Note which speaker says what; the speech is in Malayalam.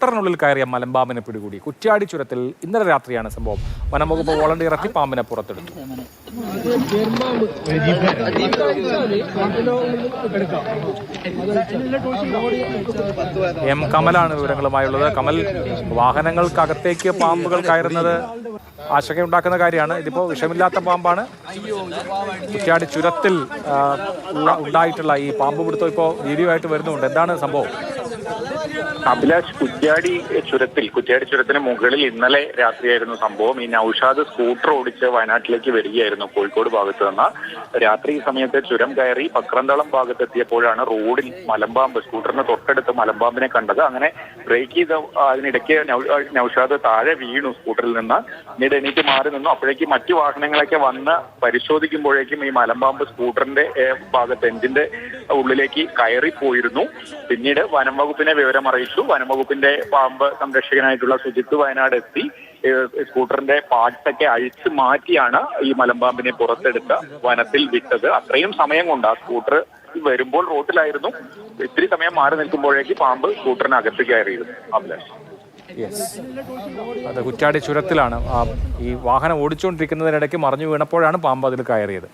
Speaker 1: സ്കൂട്ടറിനുള്ളിൽ കയറിയ മലമ്പാമ്പിനെ പിടികൂടി. കുറ്റ്യാടി ചുരത്തിൽ ഇന്നലെ രാത്രിയാണ് സംഭവം. വനംവകുപ്പ് വോളണ്ടിയർ എത്തി പാമ്പിനെ പുറത്തെടുത്തു. എം കമലാണ് വിവരങ്ങളുമായുള്ളത്. കമൽ, വാഹനങ്ങൾക്കകത്തേക്ക് പാമ്പുകൾ കയറുന്നത് ആശങ്കയുണ്ടാക്കുന്ന കാര്യമാണ്. ഇതിപ്പോൾ വിഷമില്ലാത്ത പാമ്പാണ്. കുറ്റ്യാടി ചുരത്തിൽ ഉണ്ടായിട്ടുള്ള ഈ പാമ്പ് പിടുത്തം ഇപ്പോൾ വീഡിയോ ആയിട്ട് വരുന്നുണ്ട്. എന്താണ് സംഭവം?
Speaker 2: അഭിലാഷ്, കുറ്റ്യാടി ചുരത്തിന് മുകളിൽ ഇന്നലെ രാത്രിയായിരുന്നു സംഭവം. ഈ നൌഷാദ് സ്കൂട്ടർ ഓടിച്ച് വയനാട്ടിലേക്ക് വരികയായിരുന്നു കോഴിക്കോട് ഭാഗത്ത് നിന്ന്. രാത്രി സമയത്ത് ചുരം കയറി പക്രന്തളം ഭാഗത്തെത്തിയപ്പോഴാണ് റോഡിൽ മലമ്പാമ്പ്, സ്കൂട്ടറിന് തൊട്ടടുത്ത് മലമ്പാമ്പിനെ കണ്ടത്. അങ്ങനെ ബ്രേക്ക് ചെയ്ത അതിനിടയ്ക്ക് നൌഷാദ് താഴെ വീണു സ്കൂട്ടറിൽ നിന്ന്. പിന്നീട് എണീറ്റ് മാറി നിന്നു. അപ്പോഴേക്കും മറ്റു വാഹനങ്ങളൊക്കെ വന്ന് പരിശോധിക്കുമ്പോഴേക്കും ഈ മലമ്പാമ്പ് സ്കൂട്ടറിന്റെ ഭാഗത്ത് എഞ്ചിന്റെ ഉള്ളിലേക്ക് കയറിപ്പോയിരുന്നു. പിന്നീട് വനം വകുപ്പിനെ വിവരം അറിയിച്ചു. വനം വകുപ്പിന്റെ പാമ്പ് സംരക്ഷകനായിട്ടുള്ള സുജിത്ത് വയനാട് എത്തി സ്കൂട്ടറിന്റെ പാർട്സ് ഒക്കെ അഴിച്ചു മാറ്റിയാണ് ഈ മലമ്പാമ്പിനെ പുറത്തെടുത്ത് വനത്തിൽ വിട്ടത്. അത്രയും സമയം കൊണ്ട് ആ സ്കൂട്ടർ വരുമ്പോൾ റോഡിലായിരുന്നു. ഇത്തിരി സമയം മാറി നിൽക്കുമ്പോഴേക്ക് പാമ്പ് സ്കൂട്ടറിനകത്ത് കയറിയിരുന്നു. അഭിലാഷ്,
Speaker 1: അത് കുറ്റ്യാടി ചുരത്തിലാണ്. ഈ വാഹനം ഓടിച്ചുകൊണ്ടിരിക്കുന്നതിനിടയ്ക്ക് മറിഞ്ഞു വീണപ്പോഴാണ് പാമ്പ് അതിൽ കയറിയത്.